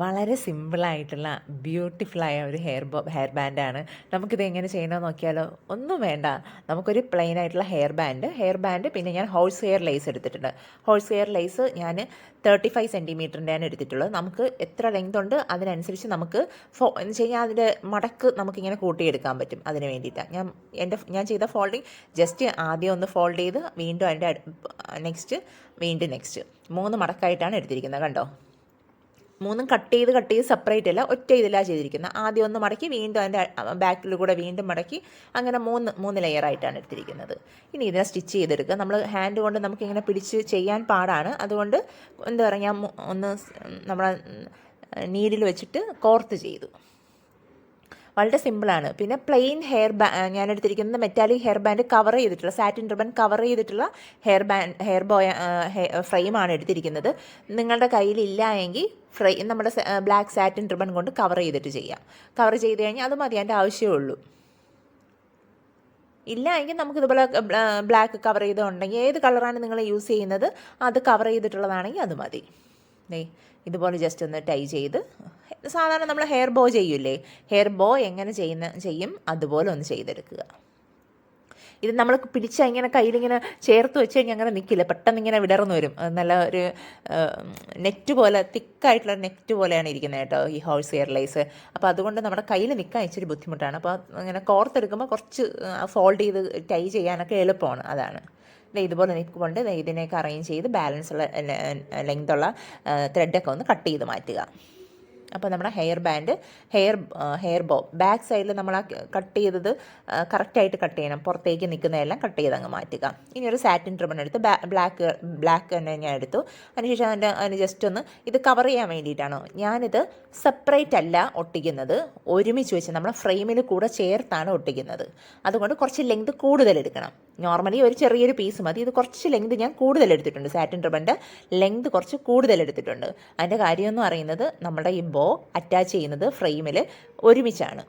വളരെ സിമ്പിളായിട്ടുള്ള ബ്യൂട്ടിഫുള്ളായ ഒരു ഹെയർ ബാൻഡാണ്. നമുക്കിത് എങ്ങനെ ചെയ്യണമെന്ന് നോക്കിയാലോ? ഒന്നും വേണ്ട. നമുക്കൊരു പ്ലെയിൻ ആയിട്ടുള്ള ഹെയർ ബാൻഡ് പിന്നെ ഞാൻ ഹോഴ്സ് ഹെയർ ലേസ് എടുത്തിട്ടുണ്ട്. ഹോഴ്സ് ഹെയർ ലേസ് ഞാൻ 35 സെൻറ്റിമീറ്ററിൻ്റെയാണ് എടുത്തിട്ടുള്ളത്. നമുക്ക് എത്ര ലെങ്ത് ഉണ്ട് അതിനനുസരിച്ച് നമുക്ക് എന്ന് വെച്ച് കഴിഞ്ഞാൽ അതിൻ്റെ മടക്ക് നമുക്കിങ്ങനെ കൂട്ടിയെടുക്കാൻ പറ്റും. അതിന് വേണ്ടിയിട്ടാണ് ഞാൻ ചെയ്ത ഫോൾഡിങ് ജസ്റ്റ് ആദ്യം ഒന്ന് ഫോൾഡ് ചെയ്ത് വീണ്ടും അതിൻ്റെ വീണ്ടും നെക്സ്റ്റ് 3 മടക്കായിട്ടാണ് എടുത്തിരിക്കുന്നത്. കണ്ടോ? മൂന്നും കട്ട് ചെയ്ത് സെപ്പറേറ്റ് അല്ല, ഒറ്റ ഇതിലാണ് ചെയ്തിരിക്കുന്നത്. ആദ്യം ഒന്ന് മടക്കി വീണ്ടും അതിൻ്റെ ബാക്കിൽ കൂടെ വീണ്ടും മടക്കി അങ്ങനെ മൂന്ന് ലെയറായിട്ടാണ് എടുത്തിരിക്കുന്നത്. ഇനി ഇതിനെ സ്റ്റിച്ച് ചെയ്തെടുക്കുക. നമ്മൾ ഹാൻഡ് കൊണ്ട് നമുക്കിങ്ങനെ പിടിച്ച് ചെയ്യാൻ പാടാണ്. അതുകൊണ്ട് എന്താ പറയുക, ഞാൻ ഒന്ന് നമ്മളെ നീഡിൽ വെച്ചിട്ട് കോർത്ത് ചെയ്തു. വളരെ സിമ്പിളാണ്. പിന്നെ പ്ലെയിൻ ഞാൻ എടുത്തിരിക്കുന്നത് മെറ്റാലിക് ഹെയർ ബാൻഡ് കവർ ചെയ്തിട്ടുള്ള സാറ്റിൻ റിബൺ കവർ ചെയ്തിട്ടുള്ള ഫ്രെയിമാണ് എടുത്തിരിക്കുന്നത്. നിങ്ങളുടെ കയ്യിലില്ല എങ്കിൽ നമ്മുടെ ബ്ലാക്ക് സാറ്റിൻ റിബൺ കൊണ്ട് കവർ ചെയ്തിട്ട് ചെയ്യാം. കവർ ചെയ്ത് കഴിഞ്ഞാൽ അത് മതി, അതിൻ്റെ ആവശ്യമേ ഉള്ളൂ. ഇല്ല എങ്കിൽ നമുക്കിതുപോലെ ബ്ലാക്ക് കവർ ചെയ്തുണ്ടെങ്കിൽ ഏത് കളറാണ് നിങ്ങൾ യൂസ് ചെയ്യുന്നത് അത് കവർ ചെയ്തിട്ടുള്ളതാണെങ്കിൽ അത് മതി. ഇതുപോലെ ജസ്റ്റ് ഒന്ന് ടൈ ചെയ്ത് സാധാരണ നമ്മൾ ഹെയർ ബോ ചെയ്യൂലേ, ഹെയർ ബോ എങ്ങനെ ചെയ്യും അതുപോലെ ഒന്ന് ചെയ്തെടുക്കുക. ഇത് നമ്മൾ പിടിച്ച ഇങ്ങനെ കയ്യിലിങ്ങനെ ചേർത്ത് വെച്ച് കഴിഞ്ഞാൽ അങ്ങനെ നിൽക്കില്ല, പെട്ടെന്ന് ഇങ്ങനെ വിടർന്നു വരും. നല്ല ഒരു നെറ്റ് പോലെ തിക്കായിട്ടുള്ള നെറ്റ് പോലെയാണ് ഇരിക്കുന്നത് കേട്ടോ ഈ ഹോഴ്സ് ഹെയർ ലൈസ്. അപ്പോൾ അതുകൊണ്ട് നമ്മുടെ കയ്യിൽ നിൽക്കാൻ ഇച്ചിരി ബുദ്ധിമുട്ടാണ്. അപ്പോൾ ഇങ്ങനെ കോർത്തെടുക്കുമ്പോൾ കുറച്ച് ഫോൾഡ് ചെയ്ത് ടൈ ചെയ്യാനൊക്കെ എളുപ്പമാണ്. അതാണ് ഇതുപോലെ നിൽക്കൊണ്ട് ഇതിനെയൊക്കെ അറേഞ്ച് ചെയ്ത് ബാലൻസുള്ള ലെങ്തുള്ള ത്രെഡൊക്കെ ഒന്ന് കട്ട് ചെയ്ത് മാറ്റുക. അപ്പോൾ നമ്മുടെ ഹെയർ ബോ ബാക്ക് സൈഡിൽ നമ്മൾ ആ കട്ട് ചെയ്തത് കറക്റ്റായിട്ട് കട്ട് ചെയ്യണം. പുറത്തേക്ക് നിൽക്കുന്നതെല്ലാം കട്ട് ചെയ്ത് അങ്ങ് മാറ്റുക. ഇനി ഒരു സാറ്റിൻ റിബൺ എടുത്ത് ബ്ലാക്ക് തന്നെ ഞാൻ എടുത്തു. അതിനുശേഷം അതിന് ജസ്റ്റ് ഒന്ന് ഇത് കവർ ചെയ്യാൻ വേണ്ടിയിട്ടാണോ ഞാനിത് സെപ്പറേറ്റ് അല്ല ഒട്ടിക്കുന്നത്, ഒരുമിച്ച് വെച്ച് നമ്മുടെ ഫ്രെയിമിൽ കൂടെ ചേർത്താണ് ഒട്ടിക്കുന്നത്. അതുകൊണ്ട് കുറച്ച് ലെങ്ത് കൂടുതൽ എടുക്കണം. നോർമലി ഒരു ചെറിയൊരു പീസ് മതി, ഇത് കുറച്ച് ലെങ്ത് ഞാൻ കൂടുതൽ എടുത്തിട്ടുണ്ട്. സാറ്റിൻ റിബൻ്റെ ലെങ്ത് കുറച്ച് കൂടുതൽ എടുത്തിട്ടുണ്ട്. അതിൻ്റെ കാര്യമെന്ന് പറയുന്നത് നമ്മുടെ ഈ ബോ അറ്റാച്ച് ചെയ്യുന്നത് ഫ്രെയിമിൽ ഒരുമിച്ചാണ്,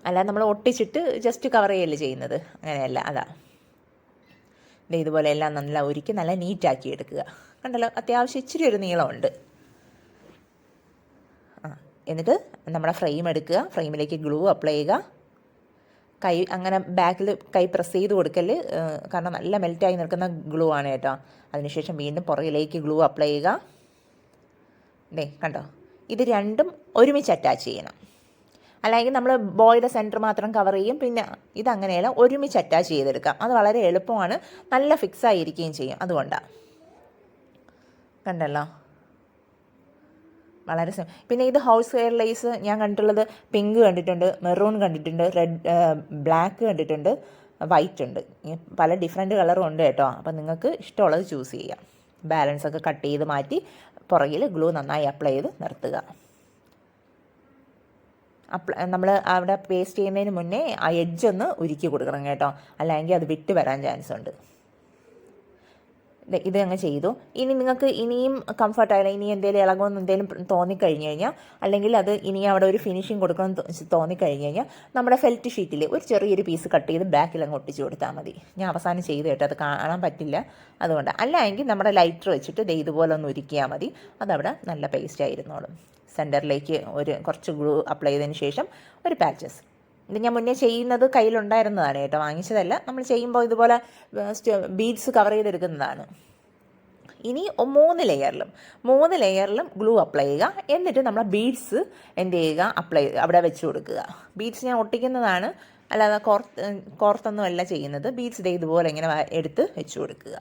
അല്ലാതെ നമ്മൾ ഒട്ടിച്ചിട്ട് ജസ്റ്റ് കവർ ചെയ്യല്ലേ ചെയ്യുന്നത്, അങ്ങനെയല്ല. അതാ ഇതുപോലെ എല്ലാം നല്ല ഒരുക്കി നല്ല നീറ്റാക്കി എടുക്കുക. കണ്ടല്ലോ, അത്യാവശ്യം ഇച്ചിരി ഒരു നീളമുണ്ട്. എന്നിട്ട് നമ്മുടെ ഫ്രെയിം എടുക്കുക, ഫ്രെയിമിലേക്ക് ഗ്ലൂ അപ്ലൈ ചെയ്യുക. കൈ അങ്ങനെ ബാക്കിൽ കൈ പ്രസ് ചെയ്ത് കൊടുക്കൽ, കാരണം നല്ല മെൽറ്റായി നിൽക്കുന്ന ഗ്ലൂ ആണ് കേട്ടോ. അതിനുശേഷം വീണ്ടും പുറകിലേക്ക് ഗ്ലൂ അപ്ലൈ ചെയ്യുക. കണ്ടോ, ഇത് രണ്ടും ഒരുമിച്ച് അറ്റാച്ച് ചെയ്യണം. അല്ലെങ്കിൽ നമ്മൾ ബോയുടെ സെൻറ്റർ മാത്രം കവർ ചെയ്യും. പിന്നെ ഇതങ്ങനെയല്ല, ഒരുമിച്ച് അറ്റാച്ച് ചെയ്തെടുക്കാം. അത് വളരെ എളുപ്പമാണ്, നല്ല ഫിക്സ് ആയിരിക്കുകയും ചെയ്യും. അതുകൊണ്ടാണ്. കണ്ടല്ലോ, വളരെ പിന്നെ ഇത് ഹൗസ് ഹെയർ ലേസ് ഞാൻ കണ്ടിട്ടുള്ളത് പിങ്ക് കണ്ടിട്ടുണ്ട്, മെറൂൺ കണ്ടിട്ടുണ്ട്, ബ്ലാക്ക് കണ്ടിട്ടുണ്ട്, വൈറ്റ് ഉണ്ട്. പല ഡിഫറെൻറ്റ് കളറും ഉണ്ട് കേട്ടോ. അപ്പം നിങ്ങൾക്ക് ഇഷ്ടമുള്ളത് ചൂസ് ചെയ്യാം. ബാലൻസ് ഒക്കെ കട്ട് ചെയ്ത് മാറ്റി പുറകിൽ ഗ്ലൂ നന്നായി അപ്ലൈ ചെയ്ത് നിർത്തുക. നമ്മൾ അവിടെ പേസ്റ്റ് ചെയ്യുന്നതിന് മുന്നേ ആ എഡ്ജ് ഒന്ന് ഉരുക്കി കൊടുക്കണം കേട്ടോ, അല്ലെങ്കിൽ അത് വിട്ട് വരാൻ ചാൻസ് ഉണ്ട്. ഇത് അങ്ങ് ചെയ്തു. ഇനി നിങ്ങൾക്ക് ഇനിയും കംഫർട്ടായില്ല, ഇനി എന്തെങ്കിലും ഇളകുമെന്ന് എന്തെങ്കിലും തോന്നിക്കഴിഞ്ഞ് കഴിഞ്ഞാൽ, അല്ലെങ്കിൽ അത് ഇനി അവിടെ ഒരു ഫിനിഷിങ് കൊടുക്കണമെന്ന് തോന്നിക്കഴിഞ്ഞ് കഴിഞ്ഞാൽ നമ്മുടെ ഫെൽറ്റ് ഷീറ്റിൽ ഒരു ചെറിയൊരു പീസ് കട്ട് ചെയ്ത് ബാക്കിൽ അങ്ങ് ഒട്ടിച്ച് കൊടുത്താൽ മതി. ഞാൻ അവസാനം ചെയ്ത് കേട്ടോ, അത് കാണാൻ പറ്റില്ല അതുകൊണ്ട്. അല്ല എങ്കിൽ നമ്മുടെ ലൈറ്റർ വെച്ചിട്ട് ഇതുപോലെ ഒന്ന് ഉരുക്കിയാൽ മതി, അതവിടെ നല്ല പേസ്റ്റ് ആയിരുന്നോളും. സെൻറ്ററിലേക്ക് കുറച്ച് ഗ്ലൂ അപ്ലൈ ചെയ്തതിന് ശേഷം ഒരു പാച്ചസ്. ഇത് ഞാൻ മുന്നേ ചെയ്യുന്നത് കയ്യിലുണ്ടായിരുന്നതാണ് കേട്ടോ, വാങ്ങിച്ചതല്ല. നമ്മൾ ചെയ്യുമ്പോൾ ഇതുപോലെ ബീഡ്സ് കവർ ചെയ്തെടുക്കുന്നതാണ്. ഇനി 3 ലെയറിലും ഗ്ലൂ അപ്ലൈ ചെയ്യുക. എന്നിട്ട് നമ്മൾ ബീഡ്സ് എന്ത് ചെയ്യുക, അവിടെ വെച്ച് കൊടുക്കുക. ബീഡ്സ് ഞാൻ ഒട്ടിക്കുന്നതാണ്, അല്ലാതെ കോർത്തൊന്നും അല്ല ചെയ്യുന്നത്. ബീഡ്സ് ഇതുപോലെ ഇങ്ങനെ എടുത്ത് വെച്ച് കൊടുക്കുക.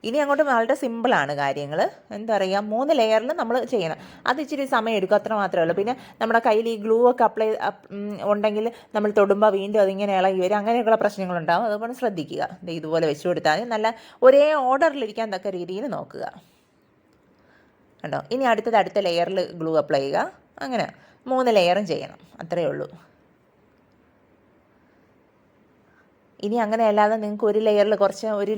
ഇനി അങ്ങോട്ട് വളരെ സിമ്പിളാണ് കാര്യങ്ങൾ. എന്താ പറയുക, 3 ലെയറിൽ നമ്മൾ ചെയ്യണം. അത് ഇച്ചിരി സമയം എടുക്കും, അത്ര മാത്രമേ ഉള്ളൂ. പിന്നെ നമ്മുടെ കയ്യിൽ ഈ ഗ്ലൂ ഒക്കെ അപ്ലൈ ഉണ്ടെങ്കിൽ നമ്മൾ തൊടുമ്പോൾ വീണ്ടും അതിങ്ങനെ ഇളകി വരും, അങ്ങനെയൊക്കെയുള്ള പ്രശ്നങ്ങളുണ്ടാകും. അതുപോലെ ശ്രദ്ധിക്കുക. ഇതുപോലെ വെച്ച് കൊടുത്താൽ നല്ല ഒരേ ഓർഡറിലിരിക്കാൻ തക്ക രീതിയിൽ നോക്കുക. കണ്ടോ, ഇനി അടുത്ത ലെയറിൽ ഗ്ലൂ അപ്ലൈ ചെയ്യുക. അങ്ങനെ 3 ലെയറും ചെയ്യണം, അത്രയേ ഉള്ളൂ. ഇനി അങ്ങനെ അല്ലാതെ നിങ്ങൾക്ക് ഒരു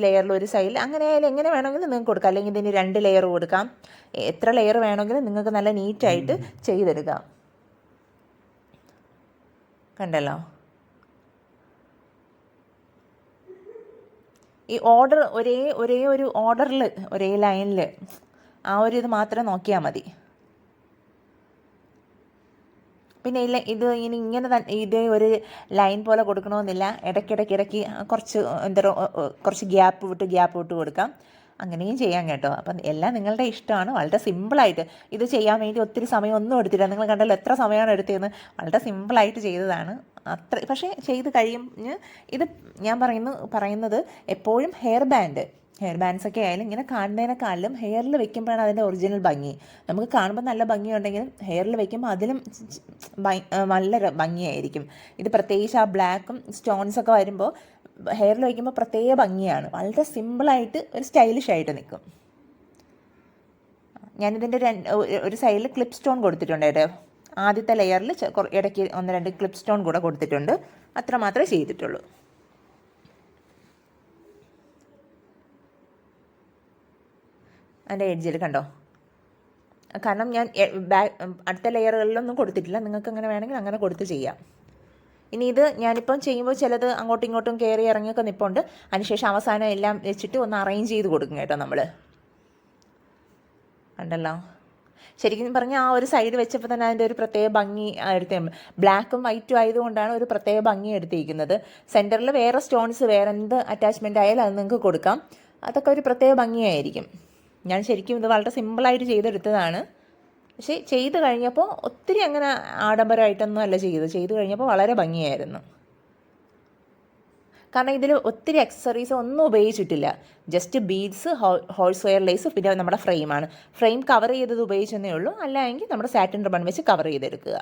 ലെയറിൽ ഒരു സൈഡിൽ അങ്ങനെ ആയാലും എങ്ങനെ വേണമെങ്കിലും നിങ്ങൾക്ക് കൊടുക്കാം. അല്ലെങ്കിൽ ഇതിന് 2 ലെയർ കൊടുക്കാം. എത്ര ലെയർ വേണമെങ്കിലും നിങ്ങൾക്ക് നല്ല നീറ്റായിട്ട് ചെയ്തെടുക്കാം. കണ്ടല്ലോ, ഈ ഓർഡർ ഒരേ ഒരു ഓർഡറിൽ ഒരേ ലൈനിൽ ആ ഒരു ഇത് മാത്രം നോക്കിയാൽ മതി. പിന്നെ ഇല്ല ഇത് ഇങ്ങനെ ഇതേ ഒരു ലൈൻ പോലെ കൊടുക്കണമെന്നില്ല. ഇടയ്ക്ക് കുറച്ച് കുറച്ച് ഗ്യാപ്പ് വിട്ട് കൊടുക്കാം. അങ്ങനെയും ചെയ്യാം കേട്ടോ. അപ്പം എല്ലാം നിങ്ങളുടെ ഇഷ്ടമാണ്. വളരെ സിമ്പിളായിട്ട് ഇത് ചെയ്യാൻ വേണ്ടി ഒത്തിരി സമയമൊന്നും എടുത്തില്ല. നിങ്ങൾ കണ്ടല്ലോ എത്ര സമയമാണ് എടുത്തതെന്ന്. വളരെ സിമ്പിളായിട്ട് ചെയ്തതാണ്. പക്ഷേ ചെയ്ത് കഴിയുമ്പോൾ ഇത് ഞാൻ പറയുന്നത് എപ്പോഴും ഹെയർ ബാൻഡ്സൊക്കെ ആയാലും ഇങ്ങനെ കാണുന്നതിനെക്കാളും ഹെയറിൽ വെക്കുമ്പോഴാണ് അതിൻ്റെ ഒറിജിനൽ ഭംഗി. നമുക്ക് കാണുമ്പോൾ നല്ല ഭംഗിയുണ്ടെങ്കിലും ഹെയറിൽ വെക്കുമ്പോൾ അതിലും നല്ല ഭംഗിയായിരിക്കും. ഇത് പ്രത്യേകിച്ച് ആ ബ്ലാക്കും സ്റ്റോൺസൊക്കെ വരുമ്പോൾ ഹെയറിൽ വയ്ക്കുമ്പോൾ പ്രത്യേക ഭംഗിയാണ്. വളരെ സിമ്പിളായിട്ട് ഒരു സ്റ്റൈലിഷ് ആയിട്ട് നിൽക്കും. ഞാനിതിൻ്റെ ഒരു സൈഡിൽ ക്ലിപ്പ് സ്റ്റോൺ കൊടുത്തിട്ടുണ്ട് കേട്ടോ. ആദ്യത്തെ ലെയറിൽ ഇടയ്ക്ക് 1-2 ക്ലിപ്പ് സ്റ്റോൺ കൂടെ കൊടുത്തിട്ടുണ്ട്. അത്ര മാത്രമേ ചെയ്തിട്ടുള്ളൂ. അതിൻ്റെ എഡ്ജിൽ കണ്ടോ, കാരണം ഞാൻ അടുത്ത ലെയറുകളിലൊന്നും കൊടുത്തിട്ടില്ല. നിങ്ങൾക്ക് അങ്ങനെ വേണമെങ്കിൽ അങ്ങനെ കൊടുത്ത് ചെയ്യാം. ഇനി ഇത് ഞാനിപ്പം ചെയ്യുമ്പോൾ ചിലത് അങ്ങോട്ടും ഇങ്ങോട്ടും കയറി ഇറങ്ങിയൊക്കെ നിൽപ്പുണ്ട്. അതിനുശേഷം അവസാനം എല്ലാം വെച്ചിട്ട് ഒന്ന് അറേഞ്ച് ചെയ്ത് കൊടുക്കും കേട്ടോ നമ്മൾ. കണ്ടല്ലോ, ശരിക്കും പറഞ്ഞാൽ ആ ഒരു സൈഡ് വെച്ചപ്പോൾ തന്നെ അതിൻ്റെ ഒരു പ്രത്യേക ഭംഗി എടുത്തേ. ബ്ലാക്കും വൈറ്റും ആയതുകൊണ്ടാണ് ഒരു പ്രത്യേക ഭംഗി എടുത്തിരിക്കുന്നത്. സെൻറ്ററിൽ വേറെ സ്റ്റോൺസ് വേറെ എന്ത് അറ്റാച്ച്മെൻ്റ് ആയാലും അത് നിങ്ങൾക്ക് കൊടുക്കാം. അതൊക്കെ ഒരു പ്രത്യേക ഭംഗിയായിരിക്കും. ഞാൻ ശരിക്കും ഇത് വളരെ സിമ്പിളായിട്ട് ചെയ്തെടുത്തതാണ്. പക്ഷേ ചെയ്ത് കഴിഞ്ഞപ്പോൾ ഒത്തിരി അങ്ങനെ ആഡംബരമായിട്ടൊന്നും അല്ല ചെയ്ത് കഴിഞ്ഞപ്പോൾ വളരെ ഭംഗിയായിരുന്നു. കാരണം ഇതിൽ ഒത്തിരി അക്സസറീസ് ഒന്നും ഉപയോഗിച്ചിട്ടില്ല. Just beads, horse wear lace, പിന്നെ നമ്മുടെ ഫ്രെയിമാണ്. ഫ്രെയിം കവർ ചെയ്തത് ഉപയോഗിച്ചെന്നേ ഉള്ളൂ. അല്ലെങ്കിൽ നമ്മുടെ സാറ്റിൻ റിബൺ വെച്ച് കവർ ചെയ്തെടുക്കുക.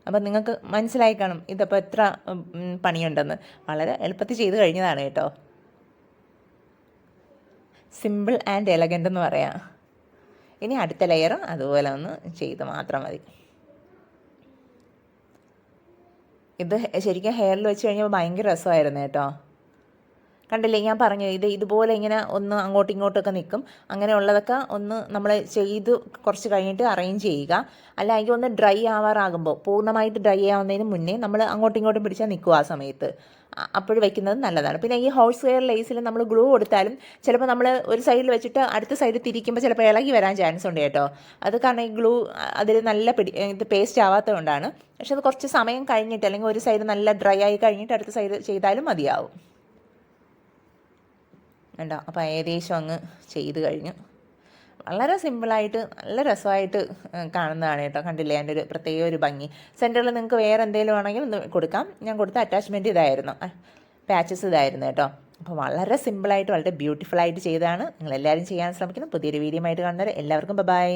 അപ്പം നിങ്ങൾക്ക് മനസ്സിലായി കാണും ഇതപ്പോൾ എത്ര പണിയുണ്ടെന്ന്. വളരെ എളുപ്പത്തിൽ ചെയ്ത് കഴിഞ്ഞതാണ് കേട്ടോ. സിമ്പിൾ ആൻഡ് എലഗൻ്റ് എന്ന് പറയാം. ഇനി അടുത്ത ലെയർ അതുപോലെ ഒന്ന് ചെയ്ത് മാത്രം മതി. ഇത് ശരിക്കും ഹെയറിൽ വെച്ച് കഴിഞ്ഞപ്പോൾ ഭയങ്കര രസമായിരുന്നു കേട്ടോ. കണ്ടില്ലേ, ഞാൻ പറഞ്ഞു ഇതുപോലെ ഇങ്ങനെ ഒന്ന് അങ്ങോട്ടും ഇങ്ങോട്ടൊക്കെ നിൽക്കും. അങ്ങനെയുള്ളതൊക്കെ ഒന്ന് നമ്മൾ ചെയ്ത് കുറച്ച് കഴിഞ്ഞിട്ട് അറേഞ്ച് ചെയ്യുക. അല്ലെങ്കിൽ ഒന്ന് ഡ്രൈ ആവാറാകുമ്പോൾ, പൂർണ്ണമായിട്ട് ഡ്രൈ ആവുന്നതിന് മുന്നേ നമ്മൾ അങ്ങോട്ടും ഇങ്ങോട്ടും പിടിച്ചാൽ നിൽക്കും ആ സമയത്ത്. അപ്പോൾ വയ്ക്കുന്നത് നല്ലതാണ്. പിന്നെ ഈ ഹോഴ്സ് വെയർ ലേസിൽ നമ്മൾ ഗ്ലൂ കൊടുത്താലും ചിലപ്പോൾ നമ്മൾ ഒരു സൈഡിൽ വെച്ചിട്ട് അടുത്ത സൈഡ് തിരിക്കുമ്പോൾ ചിലപ്പോൾ ഇളകി വരാൻ ചാൻസ് ഉണ്ട് കേട്ടോ. അത് കാരണം ഈ ഗ്ലൂ അതിൽ നല്ല ഇത് പേസ്റ്റ് ആവാത്തത് കൊണ്ടാണ്. പക്ഷെ അത് കുറച്ച് സമയം കഴിഞ്ഞിട്ട്, അല്ലെങ്കിൽ ഒരു സൈഡ് നല്ല ഡ്രൈ ആയി കഴിഞ്ഞിട്ട് അടുത്ത സൈഡ് ചെയ്താലും മതിയാവും. ഉണ്ടോ, അപ്പോൾ ഏകദേശം അങ്ങ് ചെയ്ത് കഴിഞ്ഞു. വളരെ സിമ്പിളായിട്ട് നല്ല രസമായിട്ട് കാണുന്നതാണ് കേട്ടോ. കണ്ടില്ലേ അതിൻ്റെ ഒരു പ്രത്യേക ഒരു ഭംഗി. സെൻറ്ററിൽ നിങ്ങൾക്ക് വേറെ എന്തെങ്കിലും ആണെങ്കിൽ ഒന്ന് കൊടുക്കാം. ഞാൻ കൊടുത്ത അറ്റാച്ച്മെൻറ്റ് ഇതായിരുന്നു, പാച്ചസ് ഇതായിരുന്നു കേട്ടോ. അപ്പോൾ വളരെ സിമ്പിളായിട്ട് വളരെ ബ്യൂട്ടിഫുള്ളായിട്ട് ചെയ്തതാണ്. നിങ്ങളെല്ലാവരും ചെയ്യാൻ ശ്രമിക്കണം. പുതിയൊരു വീഡിയോ ആയിട്ട് കാണുന്നവരെ എല്ലാവർക്കും ബൈ.